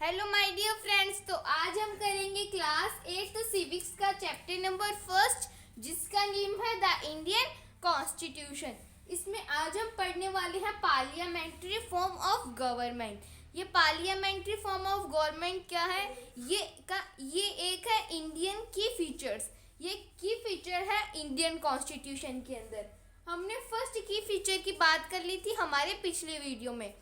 Hello my dear friends. तो आज हम करेंगे क्लास 8 सिविक्स का चैप्टर नंबर फर्स्ट, जिसका नेम है द इंडियन कॉन्स्टिट्यूशन। इसमें आज हम पढ़ने वाले हैं पार्लियामेंट्री फॉर्म ऑफ गवर्नमेंट। ये पार्लियामेंट्री फॉर्म ऑफ गवर्नमेंट क्या है? ये एक है इंडियन की फीचर्स। ये की फीचर है इंडियन कॉन्स्टिट्यूशन के अंदर। हमने फर्स्ट की फीचर की बात कर ली थी हमारे पिछले वीडियो में।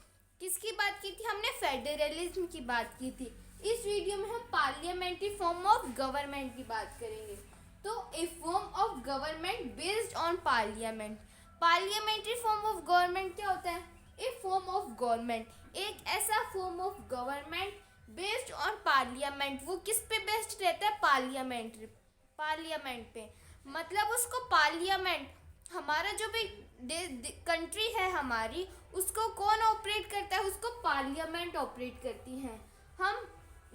किसकी बात की थी? हमने फेडरलिज्म की बात की थी। इस वीडियो में हम पार्लियामेंट्री फॉर्म ऑफ गवर्नमेंट की बात करेंगे। तो a form of government based on parliament. Parliamentary form of government क्या होता है? ए फॉर्म ऑफ गवर्नमेंट, एक ऐसा form of government based on parliament. वो किस पे बेस्ड रहता है? पार्लियामेंट पे। मतलब उसको पार्लियामेंट, हमारा जो भी कंट्री है हमारी, उसको कौन ऑपरेट करता है? उसको पार्लियामेंट ऑपरेट करती हैं। हम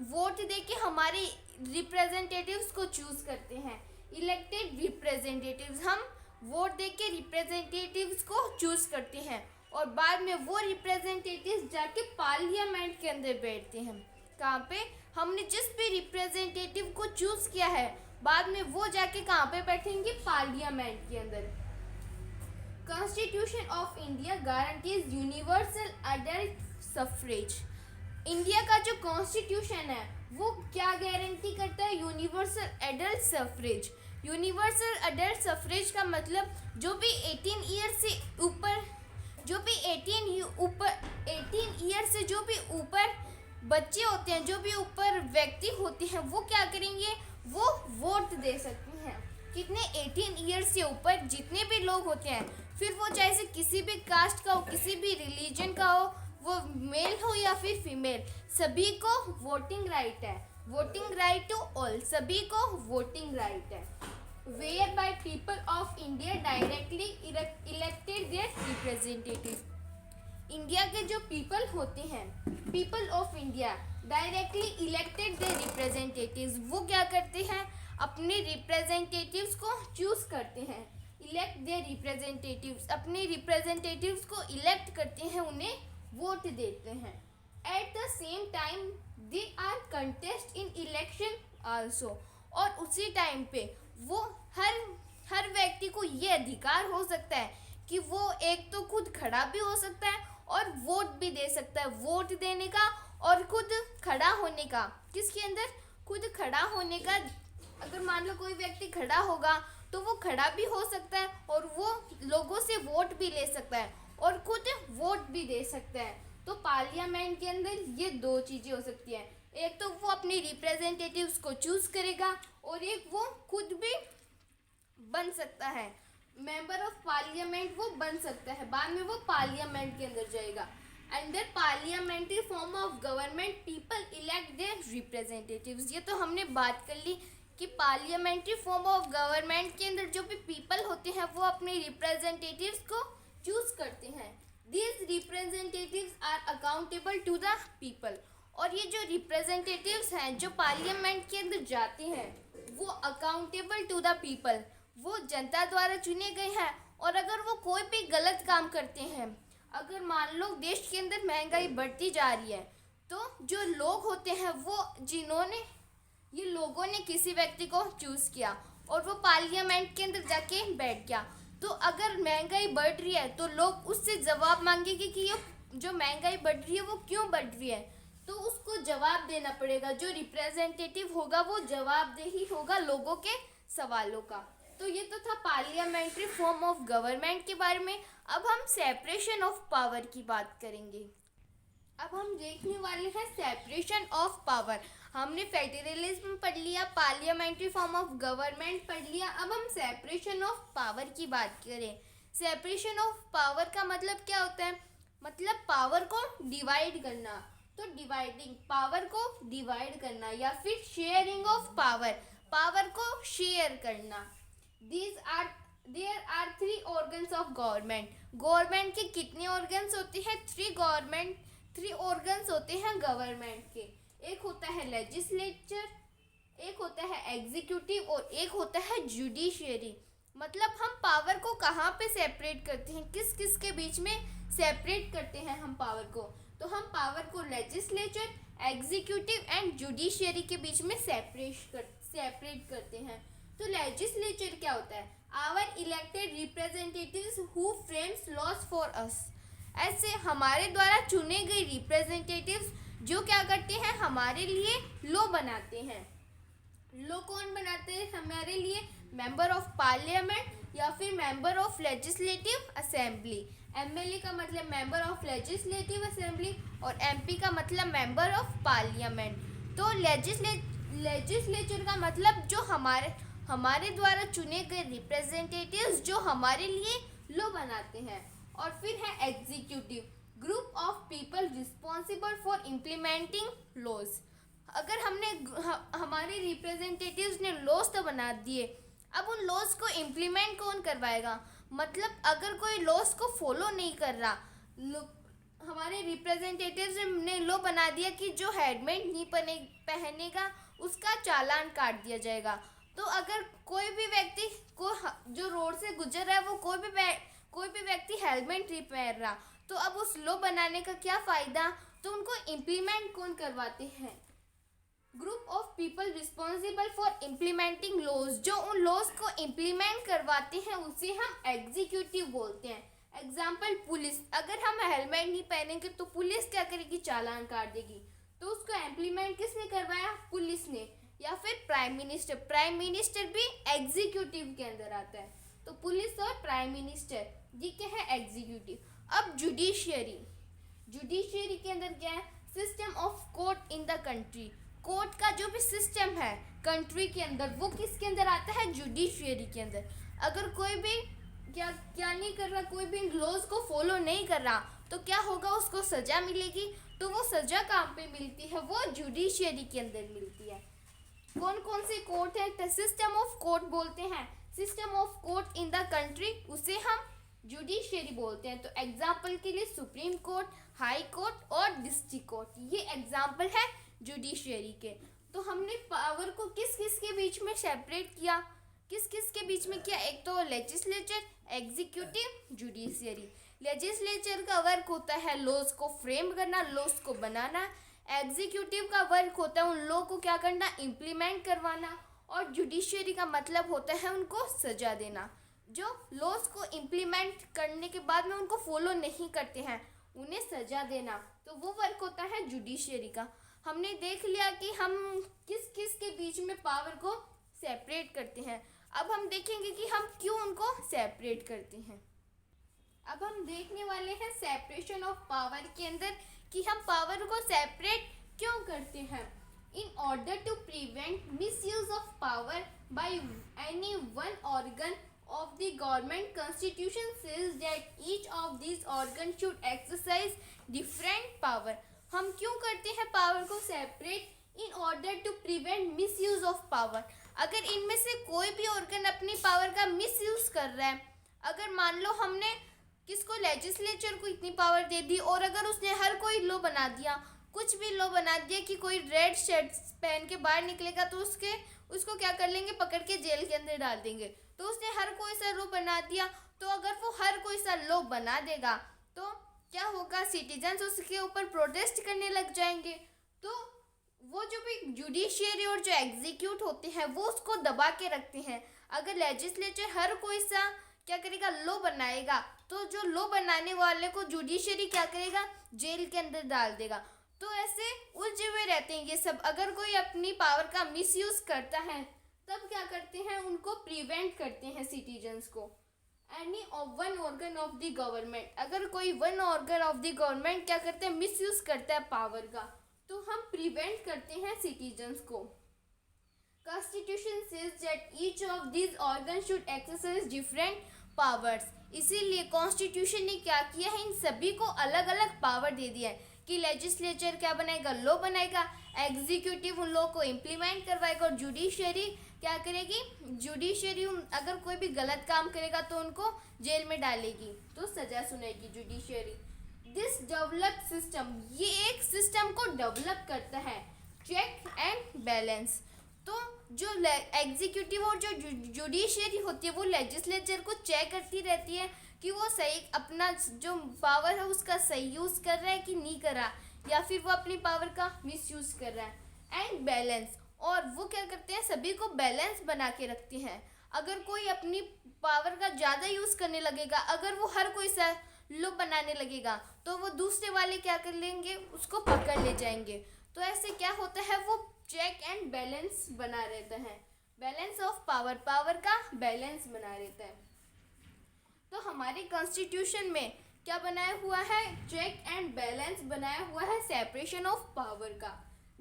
वोट देके हमारे रिप्रेजेंटेटिव्स को चूज करते हैं। इलेक्टेड रिप्रेजेंटेटिव्स, हम वोट देके रिप्रेजेंटेटिव्स को चूज करते हैं और बाद में वो रिप्रेजेंटेटिव्स जाके पार्लियामेंट के अंदर बैठते हैं। कहाँ पे? हमने जिस भी रिप्रेजेंटेटिव को चूज किया है, बाद में वो जाके कहाँ पे बैठेंगे? पार्लियामेंट के अंदर। Constitution of India guarantees universal adult suffrage. India का जो कॉन्स्टिट्यूशन है वो क्या गारंटी करता है? Universal adult suffrage. Universal adult suffrage का मतलब जो भी 18 ईयर से ऊपर, जो भी 18 ईयर से जो भी ऊपर बच्चे होते हैं, जो भी ऊपर व्यक्ति होते हैं, वो क्या करेंगे? वो वोट दे सकते हैं। कितने? 18 ईयर से ऊपर जितने भी लोग होते हैं, फिर वो चाहे से किसी भी कास्ट का हो, किसी भी रिलीजन का हो, वो मेल हो या फिर फीमेल, सभी को वोटिंग राइट है। वोटिंग राइट टू ऑल, सभी को वोटिंग राइट है। Whereby people of India directly elected their representative. India के जो पीपल होते हैं, people of India directly elected their representatives, वो क्या करते हैं? अपने रिप्रेजेंटेटिव्स को चूज करते हैं। इलेक्ट देयर रिप्रेजेंटेटिव्स, अपने रिप्रेजेंटेटिव्स को इलेक्ट करते हैं, उन्हें वोट देते हैं। At the same time they are contest in election also. और उसी टाइम पे वो हर व्यक्ति को ये अधिकार हो सकता है कि वो एक तो खुद खड़ा भी हो सकता है और वोट भी दे सकता है। वोट देने का और खुद खड़ा होने का। किसके अंदर? खुद खड़ा होने का। अगर मान लो कोई व्यक्ति खड़ा होगा तो वो खड़ा भी हो सकता है और वो लोगों से वोट भी ले सकता है और खुद वोट भी दे सकता है। तो पार्लियामेंट के अंदर ये दो चीज़ें हो सकती हैं। एक तो वो अपने रिप्रेजेंटेटिव्स को चूज करेगा और एक वो खुद भी बन सकता है। मेंबर ऑफ पार्लियामेंट वो बन सकता है, बाद में वो पार्लियामेंट के अंदर जाएगा। Under parliamentary form of government people elect their representatives. ये तो हमने बात कर ली कि पार्लियामेंट्री फॉर्म ऑफ गवर्नमेंट के अंदर जो भी पीपल होते हैं वो अपने रिप्रेजेंटेटिव्स को चूज करते हैं। These representatives are accountable to the people. और ये जो रिप्रेजेंटेटिव्स हैं जो पार्लियामेंट के अंदर जाते हैं, वो अकाउंटेबल टू द पीपल, वो जनता द्वारा चुने गए हैं। और अगर वो कोई भी गलत काम करते हैं, अगर मान लो देश के अंदर महंगाई बढ़ती जा रही है, तो जो लोग होते हैं वो ये लोगों ने किसी व्यक्ति को चूज किया और वो पार्लियामेंट के अंदर जाके बैठ गया, तो अगर महंगाई बढ़ रही है तो लोग उससे जवाब मांगेंगे कि ये जो महंगाई बढ़ रही है वो क्यों बढ़ रही है, तो उसको जवाब देना पड़ेगा। जो रिप्रेजेंटेटिव होगा वो जवाबदेही होगा लोगों के सवालों का। तो ये तो था पार्लियामेंट्री फॉर्म ऑफ गवर्नमेंट के बारे में। अब हम सेपरेशन ऑफ पावर की बात करेंगे। अब हम देखने वाले हैं सेपरेशन ऑफ पावर। हमने फेडरलिज्म पढ़ लिया, पार्लियामेंट्री फॉर्म ऑफ गवर्नमेंट पढ़ लिया। अब हम सेपरेशन ऑफ पावर की बात करें। सेपरेशन ऑफ पावर का मतलब क्या होता है? मतलब पावर को डिवाइड करना। तो डिवाइडिंग, पावर को डिवाइड करना, या फिर शेयरिंग ऑफ पावर, पावर को शेयर करना। There are 3 organs of government. Government के कितने ऑर्गन्स होते हैं? 3 ऑर्गन्स होते हैं गवर्नमेंट के। एक होता है लेजिस्लेचर, एक होता है एग्जीक्यूटिव और एक होता है जुडिशियरी। मतलब हम पावर को कहाँ पे सेपरेट करते हैं, किस किस के बीच में सेपरेट करते हैं हम पावर को? तो हम पावर को लेजिस्लेचर, एग्जीक्यूटिव एंड जुडिशियरी के बीच में सेपरेट करते हैं। तो लेजिस्लेचर क्या होता है? Our elected representatives who frames laws for us. ऐसे हमारे द्वारा चुने गए रिप्रेजेंटेटिव्स जो क्या करते हैं, हमारे लिए लॉ बनाते हैं। लॉ कौन बनाते हैं हमारे लिए? मेंबर ऑफ पार्लियामेंट या फिर member of legislative assembly. MLA का मतलब मेंबर ऑफ लेजिस्लेटिव असेंबली और एमपी का मतलब मेंबर ऑफ पार्लियामेंट। तो लेजिस्लेचर का मतलब जो हमारे द्वारा चुने गए रिप्रेजेंटेटिव्स जो हमारे लिए लॉ बनाते हैं। और फिर है executive, group of people responsible for implementing laws. अगर हमारे रिप्रेजेंटेटिव्स ने लॉज तो बना दिए, अब उन लॉज को इम्प्लीमेंट कौन करवाएगा? मतलब अगर कोई लॉज को फॉलो नहीं कर रहा, हमारे रिप्रेजेंटेटिव्स ने लॉ बना दिया कि जो हेलमेट नहीं पहनेगा उसका चालान काट दिया जाएगा। तो अगर कोई भी व्यक्ति को जो रोड से गुजर रहा है वो कोई भी व्यक्ति हेलमेट नहीं पहन रहा, तो अब उस लॉ बनाने का क्या फ़ायदा? तो उनको इम्प्लीमेंट कौन करवाते हैं? Group of people responsible for implementing laws. जो उन लॉज को इम्प्लीमेंट करवाते हैं उसे हम एग्जीक्यूटिव बोलते हैं। एग्जाम्पल पुलिस, अगर हम हेलमेट नहीं पहनेंगे तो पुलिस क्या करेगी? चालान काट देगी। तो उसको इम्प्लीमेंट किसने करवाया? पुलिस ने। या फिर प्राइम मिनिस्टर भी एग्जीक्यूटिव के अंदर आता है। तो पुलिस और प्राइम मिनिस्टर ये क्या है? एग्जीक्यूटिव। अब जुडिशियरी के अंदर क्या है? System of court in the country. Court का जो भी सिस्टम है कंट्री के अंदर वो किसके अंदर आता है? जुडिशियरी के अंदर। अगर कोई भी क्या नहीं कर रहा, कोई भी लॉज को फॉलो नहीं कर रहा, तो क्या होगा? उसको सज़ा मिलेगी। तो वो सज़ा कहाँ पे मिलती है? वो जुडिशियरी के अंदर मिलती है। कौन कौन से कोर्ट है? सिस्टम ऑफ कोर्ट बोलते हैं। System of court in the country उसे हम जुडिशियरी बोलते हैं। तो एग्जाम्पल के लिए सुप्रीम कोर्ट, हाई कोर्ट और डिस्ट्रिक्ट कोर्ट, ये एग्जाम्पल है जुडिशियरी के। तो हमने पावर को किस किस के बीच में सेपरेट किया? किस किस के बीच में किया? एक तो लेजिस्लेचर, एग्जीक्यूटिव, जुडिशियरी। लेजिस्लेचर का वर्क होता है लॉज को फ्रेम करना, लॉज को बनाना। एग्जीक्यूटिव का वर्क होता है उन लॉ को क्या करना? इम्प्लीमेंट करवाना। और जुडिशियरी का मतलब होता है उनको सजा देना। जो लॉज को इम्प्लीमेंट करने के बाद में उनको फॉलो नहीं करते हैं उन्हें सजा देना, तो वो वर्क होता है जुडिशियरी का। हमने देख लिया कि हम किस किस के बीच में पावर को सेपरेट करते हैं। अब हम देखेंगे कि हम क्यों उनको सेपरेट करते हैं। अब हम देखने वाले हैं सेपरेशन ऑफ पावर के अंदर कि हम पावर को सेपरेट क्यों करते हैं। In order to prevent misuse of power by any one organ of the government, constitution says that each of these organs should exercise different power। हम क्यों करते हैं पावर को separate? in order to prevent misuse of power। अगर इनमें से कोई भी ऑर्गन अपनी पावर का मिसयूज कर रहा है, अगर मान लो हमने किसको, लेजिस्लेचर को इतनी पावर दे दी और अगर उसने हर कोई लॉ बना दिया, कुछ भी लॉ बना दिया कि कोई रेड शर्ट पहन के बाहर निकलेगा तो उसको क्या कर लेंगे? पकड़ के जेल के अंदर डाल देंगे। तो उसने हर कोई सा लॉ बना दिया, तो अगर वो हर कोई सा लॉ बना देगा तो क्या होगा? सिटीजन्स उसके ऊपर प्रोटेस्ट करने लग जाएंगे। तो वो जो भी जुडिशियरी और जो एग्जीक्यूट होते हैं वो उसको दबा के रखते हैं। अगर लेजिस्लेचर हर कोई सा क्या करेगा? लॉ बनाएगा, तो जो लॉ बनाने वाले को जुडिशियरी क्या करेगा? जेल के अंदर डाल देगा। तो ऐसे उलझे हुए रहते हैं ये सब। अगर कोई अपनी पावर का मिसयूज करता है तब क्या करते हैं? उनको प्रिवेंट करते हैं सिटीजन्स को। Any one organ of the government, अगर कोई one organ of the government क्या करते हैं? मिसयूज करता है पावर का, तो हम प्रिवेंट करते हैं सिटीजन्स को। Constitution says that each of this organ should exercise different powers. इसीलिए कॉन्स्टिट्यूशन ने क्या किया है? इन सभी को अलग अलग पावर दे दिया है कि लेजिस्लेचर क्या बनाएगा? लॉ बनाएगा, एग्जीक्यूटिव उन लॉ को इम्प्लीमेंट करवाएगा और जुडिशियरी क्या करेगी? जुडिशियरी अगर कोई भी गलत काम करेगा तो उनको जेल में डालेगी, तो सजा सुनाएगी जुडिशियरी। दिस डेवलप सिस्टम, ये एक सिस्टम को डेवलप करता है, चेक एंड बैलेंस। तो जो एग्जीक्यूटिव और जो जुडिशियरी होती है वो लेजिस्लेचर को चेक करती रहती है कि वो सही अपना जो पावर है उसका सही यूज़ कर रहा है कि नहीं कर रहा। या फिर वो अपनी पावर का मिसयूज कर रहा है। एंड बैलेंस, और वो क्या करते हैं, सभी को बैलेंस बना के रखते हैं। अगर कोई अपनी पावर का ज़्यादा यूज़ करने लगेगा, अगर वो हर कोई सा लो बनाने लगेगा, तो वो दूसरे वाले क्या कर लेंगे, उसको पकड़ ले जाएंगे। तो ऐसे क्या होता है, वो चेक एंड बैलेंस बना रहता है, बैलेंस ऑफ पावर, पावर का बैलेंस बना रहता है। तो हमारे कॉन्स्टिट्यूशन में क्या बनाया हुआ है, चेक एंड बैलेंस बनाया हुआ है, सेपरेशन ऑफ पावर का।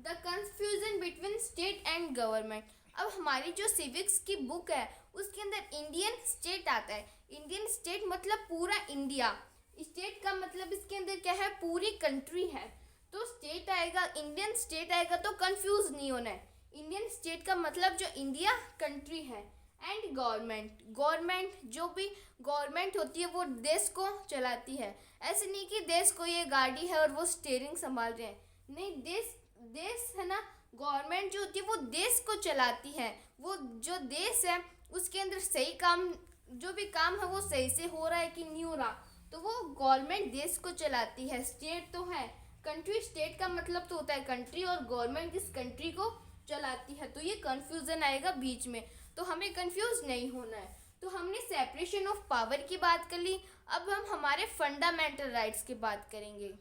The confusion between state and government. अब हमारी जो सिविक्स की बुक है उसके अंदर इंडियन स्टेट आता है। इंडियन स्टेट मतलब पूरा इंडिया, स्टेट का मतलब इसके अंदर क्या है, पूरी कंट्री है। तो स्टेट आएगा, इंडियन स्टेट आएगा तो कंफ्यूज नहीं होना है। इंडियन स्टेट का मतलब जो इंडिया कंट्री है। एंड गवर्नमेंट, गवर्नमेंट जो भी गवर्नमेंट होती है वो देश को चलाती है। ऐसे नहीं कि देश को ये गाड़ी है और वो स्टीयरिंग संभाल रहे हैं, नहीं, देश है ना, गवर्नमेंट जो होती है वो देश को चलाती है। वो जो देश है उसके अंदर सही काम, जो भी काम है वो सही से हो रहा है कि नहीं हो रहा, तो वो गवर्नमेंट देश को चलाती है। स्टेट तो है कंट्री, स्टेट का मतलब तो होता है कंट्री, और गवर्नमेंट इस कंट्री को चलाती है। तो ये कंफ्यूजन आएगा बीच में, तो हमें कंफ्यूज नहीं होना है। तो हमने सेपरेशन ऑफ पावर की बात कर ली। अब हम हमारे फंडामेंटल राइट्स की बात करेंगे।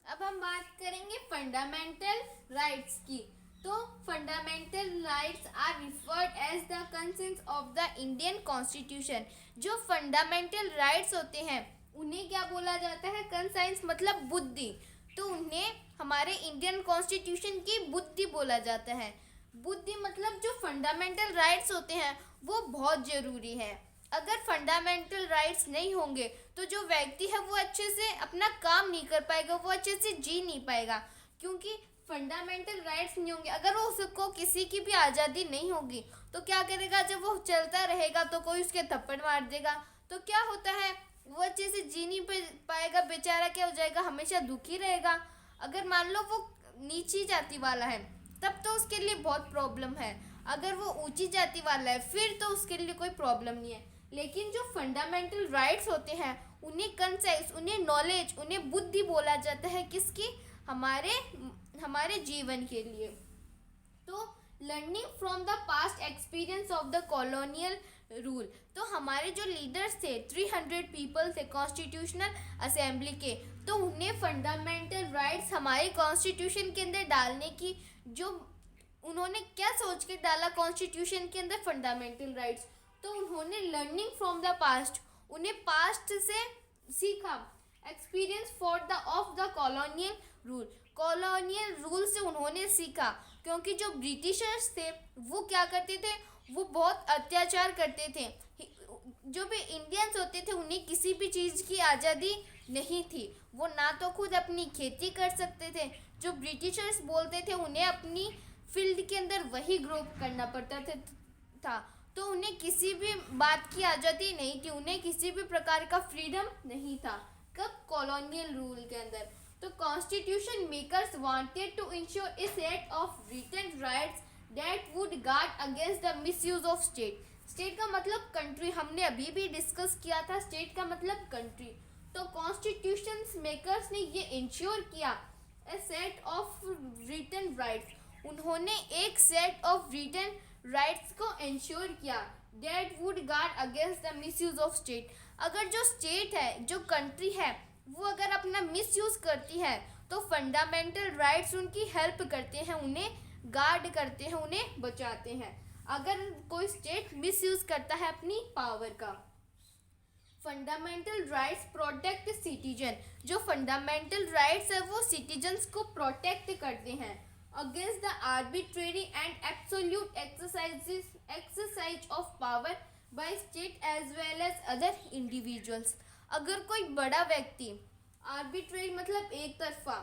अब हम बात करेंगे फंडामेंटल राइट्स की। तो fundamental rights are referred as the consents of the Indian constitution. जो फंडामेंटल राइट्स होते हैं उन्हें क्या बोला जाता है, कंसाइंस मतलब बुद्धि। तो उन्हें हमारे इंडियन कॉन्स्टिट्यूशन की बुद्धि बोला जाता है। बुद्धि मतलब जो फंडामेंटल राइट्स होते हैं वो बहुत ज़रूरी है। अगर फंडामेंटल राइट्स नहीं होंगे तो जो व्यक्ति है वो अच्छे से अपना काम नहीं कर पाएगा, वो अच्छे से जी नहीं पाएगा, क्योंकि फंडामेंटल राइट्स नहीं होंगे। अगर वो उसको किसी की भी आज़ादी नहीं होगी तो क्या करेगा, जब वो चलता रहेगा तो कोई उसके थप्पड़ मार देगा, तो क्या होता है, वो अच्छे से जी नहीं पाएगा, बेचारा क्या हो जाएगा, हमेशा दुखी रहेगा। अगर मान लो वो नीची जाति वाला है तब तो उसके लिए बहुत प्रॉब्लम है, अगर वो ऊंची जाति वाला है फिर तो उसके लिए कोई प्रॉब्लम नहीं है। लेकिन जो फंडामेंटल राइट्स होते हैं उन्हें कंसेप्ट, उन्हें नॉलेज, उन्हें बुद्धि बोला जाता है, किसकी, हमारे जीवन के लिए। तो learning from the past experience of the colonial rule. तो हमारे जो लीडर्स थे 300 पीपल थे कॉन्स्टिट्यूशनल असेंबली के, तो उन्हें फंडामेंटल राइट्स हमारे कॉन्स्टिट्यूशन के अंदर डालने की, जो उन्होंने क्या सोच के डाला कॉन्स्टिट्यूशन के अंदर फंडामेंटल राइट्स, तो उन्होंने लर्निंग फ्रॉम द पास्ट, उन्हें पास्ट से सीखा, experience for the of the colonial rule, colonial rule से उन्होंने सीखा। क्योंकि जो ब्रिटिशर्स थे वो क्या करते थे, वो बहुत अत्याचार करते थे। जो भी इंडियंस होते थे उन्हें किसी भी चीज़ की आज़ादी नहीं थी, वो ना तो खुद अपनी खेती कर सकते थे, जो ब्रिटिशर्स बोलते थे उन्हें अपनी फील्ड के अंदर वही ग्रो करना पड़ता था। तो उन्हें किसी भी बात की आज़ादी नहीं थी, उन्हें किसी भी प्रकार का फ्रीडम नहीं था। कब, कॉलोनियल रूल के अंदर। तो constitution makers wanted to ensure a set of written rights that would guard against the misuse of state. State का मतलब कंट्री, हमने अभी भी डिस्कस किया था, स्टेट का मतलब कंट्री। तो कॉन्स्टिट्यूशन मेकर्स ने ये इंश्योर किया ए सेट ऑफ रिटन राइट्स, उन्होंने एक सेट ऑफ रिटन राइट्स को इंश्योर किया that would guard against the misuse of state. अगर जो स्टेट है, जो कंट्री है, वो अगर अपना मिसयूज करती है तो फंडामेंटल राइट्स उनकी हेल्प करते हैं, उन्हें गार्ड करते हैं, उन्हें बचाते हैं। अगर कोई स्टेट मिसयूज करता है अपनी पावर का। Fundamental rights protect citizen. जो फंडामेंटल राइट्स है वो सिटीजन्स को प्रोटेक्ट करते हैं against the arbitrary and absolute exercise of power by state as well as other individuals। अगर कोई बड़ा व्यक्ति, आर्बिट्रेरी मतलब एक तरफा,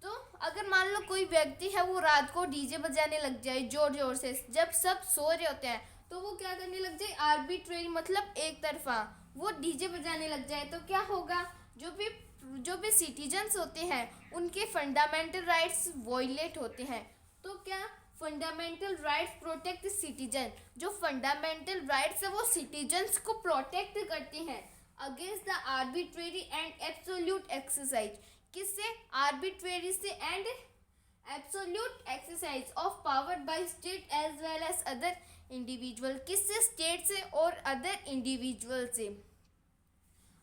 तो अगर मान लो कोई व्यक्ति है वो रात को डीजे बजाने लग जाए जोर जोर से, जब सब सो रहे होते हैं तो वो क्या करने लग जाए, आर्बिट्रेरी मतलब एक तरफा वो डीजे बजाने लग जाए, तो क्या होगा, जो भी सिटीजन्स होते हैं उनके फंडामेंटल राइट्स वॉयलेट होते हैं। तो क्या, फंडामेंटल राइट्स प्रोटेक्ट सिटीजन। जो फंडामेंटल राइट्स है वो सिटीजन्स को प्रोटेक्ट करते हैं against the arbitrary and absolute exercise, किससे? आर्बिट्रेरी से and absolute exercise of power by state as well as other individual. किससे? स्टेट से और अदर इंडिविजुअल से।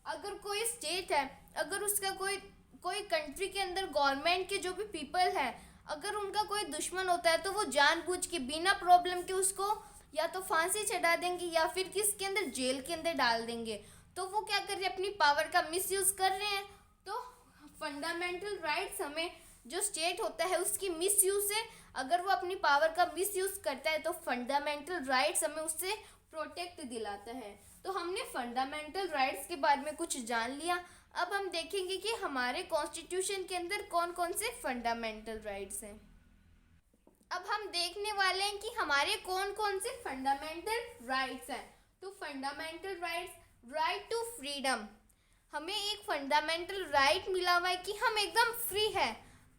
अगर कोई स्टेट है, अगर उसका कोई कोई कंट्री के अंदर गवर्नमेंट के जो भी पीपल है, अगर उनका कोई दुश्मन होता है तो वो जानबूझ के बिना प्रॉब्लम के उसको या तो फांसी चढ़ा देंगे या फिर किसके अंदर, जेल के अंदर डाल देंगे। तो वो क्या कर रहे हैं? अपनी पावर का मिसयूज कर रहे हैं। तो फंडामेंटल राइट्स हमें, जो स्टेट होता है उसकी मिसयूज से, अगर वो अपनी पावर का मिसयूज करता है तो फंडामेंटल राइट्स हमें उससे प्रोटेक्ट दिलाता है। तो हमने फंडामेंटल राइट्स के बारे में कुछ जान लिया। अब हम देखेंगे कि हमारे कॉन्स्टिट्यूशन के अंदर कौन कौन से फंडामेंटल राइट्स हैं। अब हम देखने वाले हैं कि हमारे कौन कौन से फंडामेंटल राइट्स हैं। तो fundamental rights, right to freedom, हमें एक फंडामेंटल राइट मिला हुआ है कि हम एकदम फ्री है।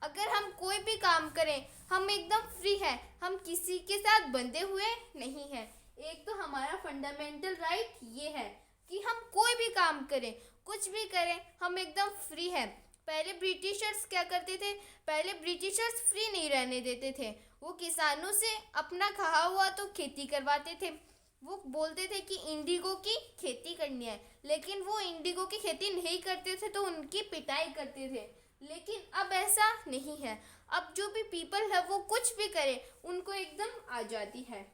अगर हम कोई भी काम करें हम एकदम फ्री है, हम किसी के साथ बंधे हुए नहीं हैं। एक तो हमारा फंडामेंटल राइट ये है कि हम कोई भी काम करें, कुछ भी करें, हम एकदम फ्री है। पहले ब्रिटिशर्स क्या करते थे? पहले ब्रिटिशर्स फ्री नहीं रहने देते थे। वो किसानों से अपना कहा हुआ तो खेती करवाते थे। वो बोलते थे कि इंडिगो की खेती करनी है, लेकिन वो इंडिगो की खेती नहीं करते थे तो उनकी पिटाई करते थे। लेकिन अब ऐसा नहीं है। अब जो भी पीपल है वो कुछ भी करे, उनको एकदम आज़ादी है।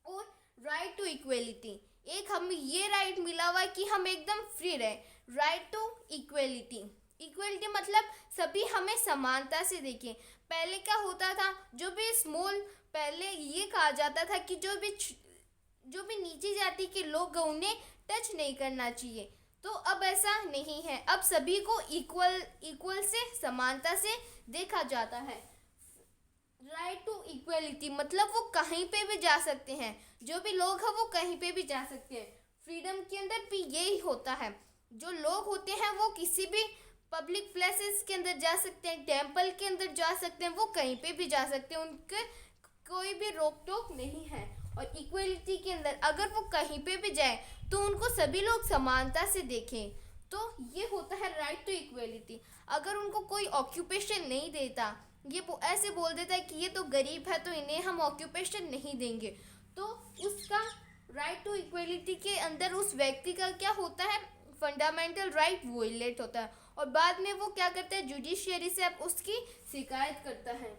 और राइट टू इक्वेलिटी, एक हमें ये राइट मिला हुआ है कि हम एकदम फ्री रहे। राइट टू इक्वेलिटी, इक्वेलिटी मतलब सभी हमें समानता से देखें। पहले क्या होता था? जो भी स्मॉल, पहले ये कहा जाता था कि जो भी नीची जाति के लोग हैं उन्हें टच नहीं करना चाहिए। तो अब ऐसा नहीं है, अब सभी को इक्वल से, समानता से देखा जाता है। राइट टू इक्वेलिटी मतलब वो कहीं पे भी जा सकते हैं, जो भी लोग हैं वो कहीं पे भी जा सकते हैं। फ्रीडम के अंदर भी यही होता है, जो लोग होते हैं वो किसी भी पब्लिक प्लेसेस के अंदर जा सकते हैं, टेम्पल के अंदर जा सकते हैं, वो कहीं पे भी जा सकते हैं, उनके कोई भी रोक टोक नहीं है। और इक्वेलिटी के अंदर अगर वो कहीं पे भी जाए तो उनको सभी लोग समानता से देखें। तो ये होता है राइट टू इक्वेलिटी। अगर उनको कोई ऑक्यूपेशन नहीं देता, ये ऐसे बोल देता है कि ये तो गरीब है तो इन्हें हम ऑक्यूपेशन नहीं देंगे, तो उसका राइट टू इक्वेलिटी के अंदर उस व्यक्ति का क्या होता है? फंडामेंटल राइट वोलेट होता है। और बाद में वो क्या करता है? जुडिशियरी से अब उसकी शिकायत करता है।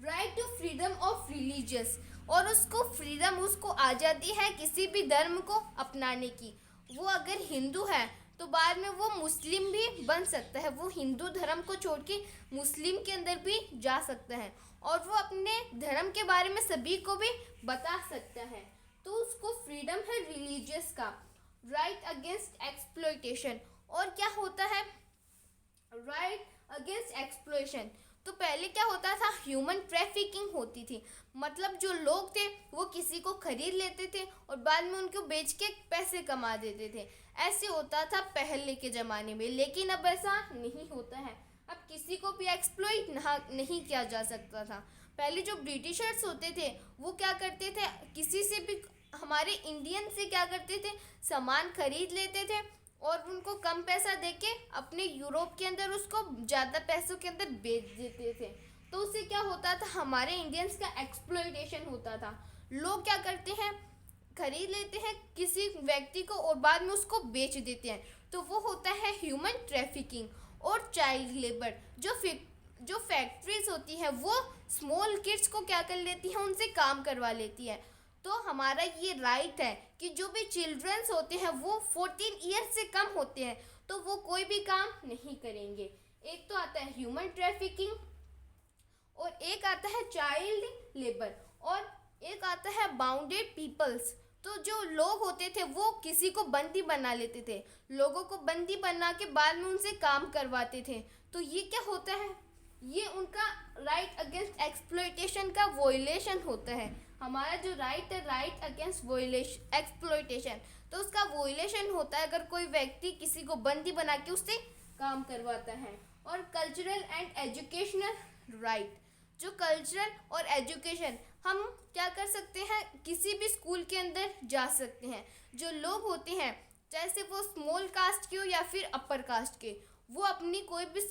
Right to freedom of religious, और उसको फ्रीडम, उसको आज़ादी है किसी भी धर्म को अपनाने की। वो अगर हिंदू है तो बाद में वो मुस्लिम भी बन सकता है, वो हिंदू धर्म को छोड़ के मुस्लिम के अंदर भी जा सकता है और वो अपने धर्म के बारे में सभी को भी बता सकता है। तो उसको फ्रीडम है रिलीजियस का। राइट अगेंस्ट एक्सप्लॉयटेशन, और क्या होता है? राइट अगेंस्ट एक्सप्लॉयटेशन, तो पहले क्या होता था? ह्यूमन ट्रैफिकिंग होती थी, मतलब जो लोग थे वो किसी को खरीद लेते थे और बाद में उनको बेच के पैसे कमा देते थे। ऐसे होता था पहले के ज़माने में, लेकिन अब ऐसा नहीं होता है। अब किसी को भी एक्सप्लॉइट नहीं किया जा सकता था। पहले जो ब्रिटिशर्स होते थे वो क्या करते थे? किसी से भी, हमारे इंडियन से क्या करते थे? सामान खरीद लेते थे और उनको कम पैसा देके अपने यूरोप के अंदर उसको ज़्यादा पैसों के अंदर बेच देते थे। तो उससे क्या होता था? हमारे इंडियंस का एक्सप्लॉयटेशन होता था। लोग क्या करते हैं? खरीद लेते हैं किसी व्यक्ति को और बाद में उसको बेच देते हैं, तो वो होता है ह्यूमन ट्रैफिकिंग। और चाइल्ड लेबर, जो फैक्ट्रीज होती हैं वो स्मॉल किड्स को क्या कर लेती हैं? उनसे काम करवा लेती है। तो हमारा ये राइट है कि जो भी चिल्ड्रंस होते हैं वो 14 ईयर्स से कम होते हैं तो वो कोई भी काम नहीं करेंगे। एक तो आता है ह्यूमन ट्रैफिकिंग और एक आता है चाइल्ड लेबर और एक आता है बाउंडेड पीपल्स। तो जो लोग होते थे वो किसी को बंदी बना लेते थे, लोगों को बंदी बना के बाद में उनसे काम करवाते थे। तो ये क्या होता है? ये उनका राइट अगेंस्ट एक्सप्लॉयटेशन का वोलेशन होता है। हमारा जो राइट है, राइट अगेंस्ट वोलेशन एक्सप्लॉयटेशन, तो उसका वोलेशन होता है अगर कोई व्यक्ति किसी को बंदी बना के उससे काम करवाता है। और कल्चरल एंड एजुकेशनल राइट, जो कल्चरल और एजुकेशन, हम क्या कर सकते हैं? किसी भी स्कूल के अंदर जा सकते हैं। जो लोग होते हैं चाहे वो स्मॉल कास्ट के हो या फिर अपर कास्ट के, वो अपनी कोई भी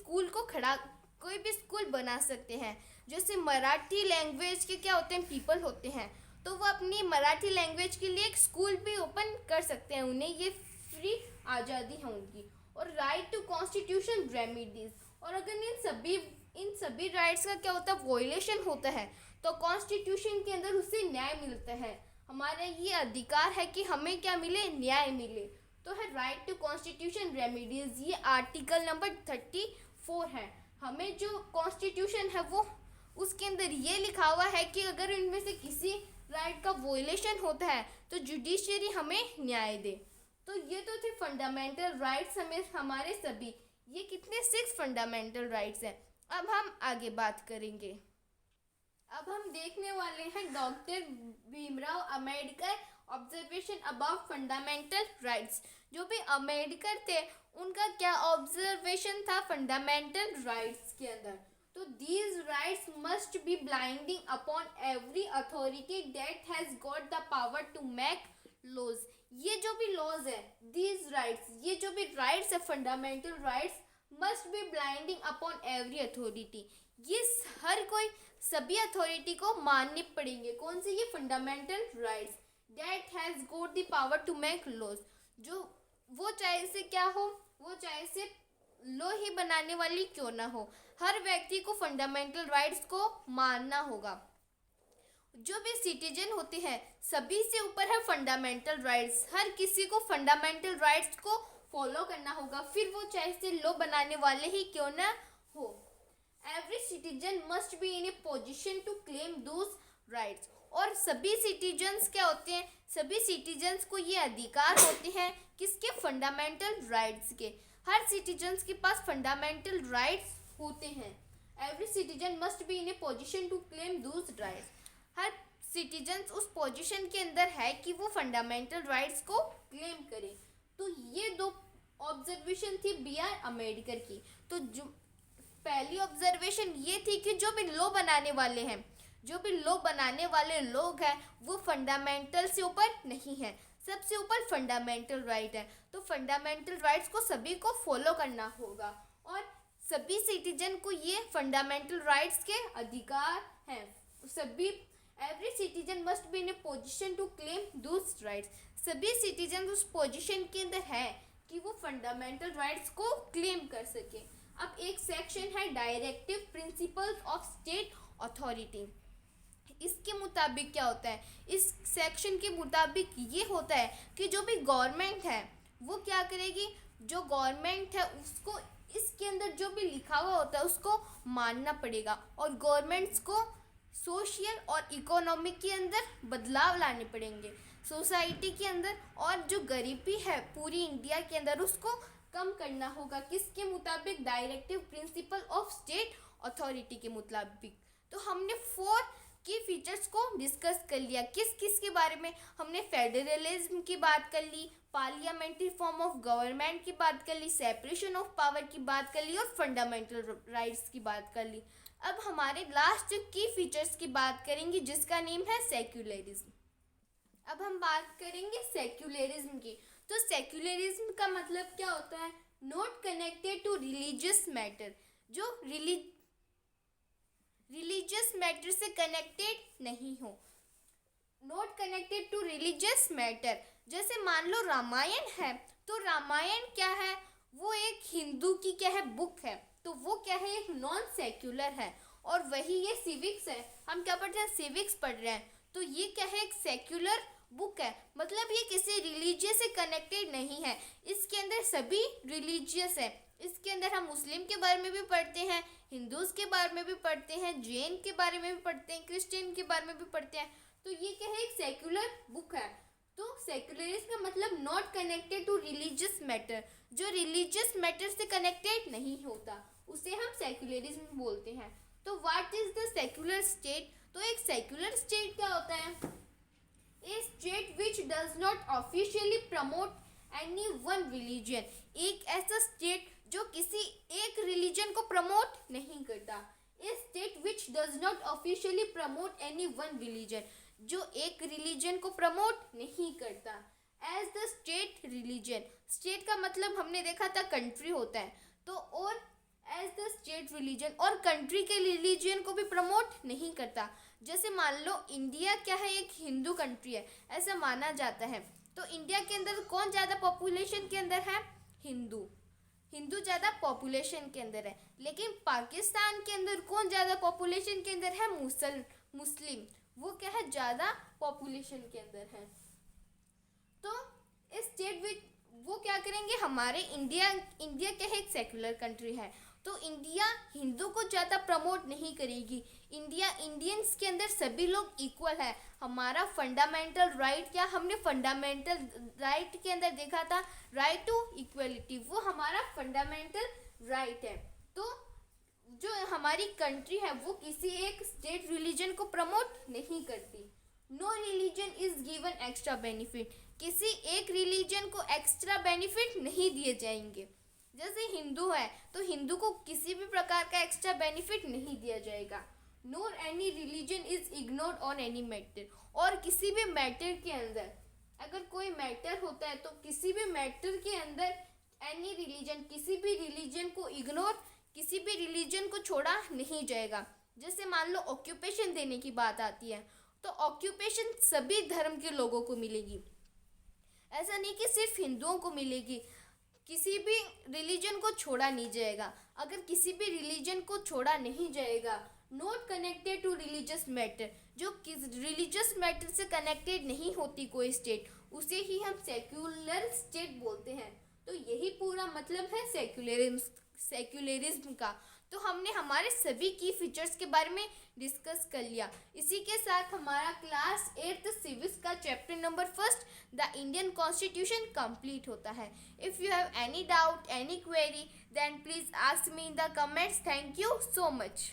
स्कूल बना सकते हैं। जैसे मराठी लैंग्वेज के क्या होते हैं, पीपल होते हैं, तो वो अपनी मराठी लैंग्वेज के लिए एक स्कूल भी ओपन कर सकते हैं, उन्हें ये फ्री आज़ादी है उनकी। और राइट टू कॉन्स्टिट्यूशन रेमिडीज, और अगर इन सभी राइट्स का क्या होता है, वॉयलेशन होता है, तो कॉन्स्टिट्यूशन के अंदर उसे न्याय मिलता है। हमारा ये अधिकार है कि हमें क्या मिले, न्याय मिले। तो है राइट टू कॉन्स्टिट्यूशन रेमिडीज, ये आर्टिकल नंबर 34 है। हमें जो कॉन्स्टिट्यूशन है वो उसके अंदर ये लिखा हुआ है कि अगर इनमें से किसी राइट का वॉयलेशन होता है तो जुडिशरी हमें न्याय दे। तो ये तो थे फंडामेंटल राइट्स हमें हमारे सभी। ये कितने 6 फंडामेंटल राइट्स हैं। अब हम आगे बात करेंगे। अब हम देखने वाले हैं doctor Bhimrao Ambedkar observation about fundamental rights. जो भी अंबेडकर थे उनका क्या ऑब्जर्वेशन था फंडामेंटल राइट्स के अंदर। तो these rights must be blinding upon every authority that has got the power to make laws. ये जो भी लॉज है, दीज राइट्स, ये जो भी राइट्स है fundamental rights must be blinding upon every authority. ये हर कोई सभी अथॉरिटी को मानने पड़ेंगे। कौन से, ये fundamental rights that has got the power to make laws. जो वो चाहे से क्या हो, वो चाहे से लॉ ही बनाने वाली क्यों ना हो, हर व्यक्ति को फंडामेंटल राइट्स को मानना होगा। जो भी सिटीजन होते हैं सभी से ऊपर है फंडामेंटल राइट्स। हर किसी को फंडामेंटल राइट्स को फॉलो करना होगा, फिर वो चाहे से लॉ बनाने वाले ही क्यों ना हो। Every citizen must be in a position to claim those rights. और सभी सिटीजन्स क्या होते हैं, सभी सिटीजन्स को ये अधिकार होते हैं किसके, फंडामेंटल राइट्स के। हर सिटीजन्स के पास फंडामेंटल राइट्स होते हैं। Every citizen must be in a position to claim those rights. हर सिटीजन्स उस पोजीशन के अंदर है कि वो फंडामेंटल राइट्स को क्लेम करे। तो ये 2 ऑब्जर्वेशन थी बी आर अम्बेडकर की। तो जो पहली ऑब्जर्वेशन ये थी कि जो भी लॉ बनाने वाले हैं, जो भी लॉ बनाने वाले लोग हैं वो फंडामेंटल से ऊपर नहीं है, सबसे ऊपर फंडामेंटल राइट है। तो फंडामेंटल राइट्स को सभी को फॉलो करना होगा और सभी सिटीजन को ये फंडामेंटल राइट्स के अधिकार हैं। सभी every citizen must be in a position to claim those rights. सभी सिटीजन उस पोजिशन के अंदर है कि वो फंडामेंटल राइट्स को क्लेम कर सके। अब एक सेक्शन है directive principles of state authority. इसके मुताबिक क्या होता है, इस सेक्शन के मुताबिक ये होता है कि जो भी गवर्नमेंट है वो क्या करेगी, जो गवर्नमेंट है उसको इसके अंदर जो भी लिखा हुआ होता है उसको मानना पड़ेगा और गवर्नमेंट्स को सोशल और इकोनॉमिक के अंदर बदलाव लाने पड़ेंगे, सोसाइटी के अंदर। और जो गरीबी है पूरी इंडिया के अंदर उसको कम करना होगा, किसके मुताबिक, directive principle of state authority के मुताबिक। तो हमने 4 की फीचर्स को डिस्कस कर लिया। किस किस के बारे में, हमने फेडरलिज्म की बात कर ली, पार्लियामेंट्री फॉर्म ऑफ गवर्नमेंट की बात कर ली, सेपरेशन ऑफ पावर की बात कर ली और फंडामेंटल राइट्स की बात कर ली। अब हमारे लास्ट की फीचर्स की बात करेंगे जिसका नेम है सेक्युलरिज्म। अब हम बात करेंगे सेक्युलरिज्म की। तो सेक्युलरिज्म का मतलब क्या होता है, not connected to religious matter, जो रिलीजियस मैटर से कनेक्टेड नहीं हो, not connected to religious matter. जैसे मान लो रामायण है, तो रामायण क्या है, वो एक हिंदू की क्या है, बुक है, तो वो क्या है, एक नॉन सेक्युलर है। और वही ये सिविक्स है, हम क्या पढ़ रहे हैं, सिविक्स पढ़ रहे हैं, तो ये क्या है, एक सेक्युलर बुक है, मतलब ये किसी रिलीजियस से कनेक्टेड नहीं है। इसके अंदर सभी रिलीजियस है, इसके अंदर हम मुस्लिम के बारे में भी पढ़ते हैं, हिंदूज के बारे में भी पढ़ते हैं, जैन के बारे में भी पढ़ते हैं, क्रिश्चियन के बारे में भी पढ़ते हैं। तो ये क्या है, एक सेक्युलर बुक है। तो सेक्युलरिज्म का मतलब not connected to religious matter, जो रिलीजियस मैटर से कनेक्टेड नहीं होता उसे हम सेक्युलरिज्म बोलते हैं। तो what is the secular state. तो एक सेक्युलर स्टेट क्या होता है, a state which does not officially promote any one religion, एक ऐसा स्टेट जो किसी एक रिलीजन को प्रमोट नहीं करता। A state which does not officially promote any one religion, जो एक रिलीजन को प्रमोट नहीं करता। As the state religion, state का मतलब हमने देखा था कंट्री होता है, तो और एज द स्टेट रिलीजन और कंट्री के रिलीजन को भी प्रमोट नहीं करता। जैसे मान लो इंडिया क्या है, एक हिंदू कंट्री है ऐसा माना जाता है। तो इंडिया के अंदर कौन ज़्यादा पॉपुलेशन के अंदर है? हिंदू। हिंदू ज़्यादा पॉपुलेशन के अंदर है। लेकिन पाकिस्तान के अंदर कौन ज़्यादा पॉपुलेशन के अंदर है? मुस्लिम। वो क्या है? ज़्यादा पॉपुलेशन के अंदर है। तो इस स्टेट विच वो क्या करेंगे? हमारे इंडिया क्या है, एक सेक्युलर कंट्री है, तो इंडिया हिंदू को ज़्यादा प्रमोट नहीं करेगी। इंडियंस के अंदर सभी लोग इक्वल है। हमारा फंडामेंटल राइट क्या, हमने फंडामेंटल राइट के अंदर देखा था, राइट टू इक्वलिटी, वो हमारा फंडामेंटल राइट है। तो जो हमारी कंट्री है वो किसी एक स्टेट रिलीजन को प्रमोट नहीं करती। No religion is given extra benefit, किसी एक रिलीजन को एक्स्ट्रा बेनिफिट नहीं दिए जाएंगे। जैसे हिंदू है तो हिंदू को किसी भी प्रकार का एक्स्ट्रा बेनिफिट नहीं दिया जाएगा। Nor any religion is ignored on any matter, और किसी भी मैटर के अंदर अगर कोई मैटर होता है तो किसी भी मैटर के अंदर एनी रिलीजन, किसी भी रिलीजन को इग्नोर, किसी भी रिलीजन को छोड़ा नहीं जाएगा। जैसे मान लो ऑक्यूपेशन देने की बात आती है तो ऑक्यूपेशन सभी धर्म के लोगों को मिलेगी, ऐसा नहीं कि सिर्फ हिंदुओं को मिलेगी। किसी भी रिलीजन को छोड़ा नहीं जाएगा। अगर किसी भी रिलीजन को छोड़ा नहीं जाएगा, not connected to religious matter, जो किस रिलीजियस मैटर से कनेक्टेड नहीं होती कोई स्टेट, उसे ही हम सेक्युलर स्टेट बोलते हैं। तो यही पूरा मतलब है सेक्युलरिज्म का। तो हमने हमारे सभी की फीचर्स के बारे में डिस्कस कर लिया। इसी के साथ हमारा क्लास 8th सिविक्स का chapter number 1 the Indian constitution complete होता है। If you have any doubt, any query, then please ask me in the comments. Thank you so much.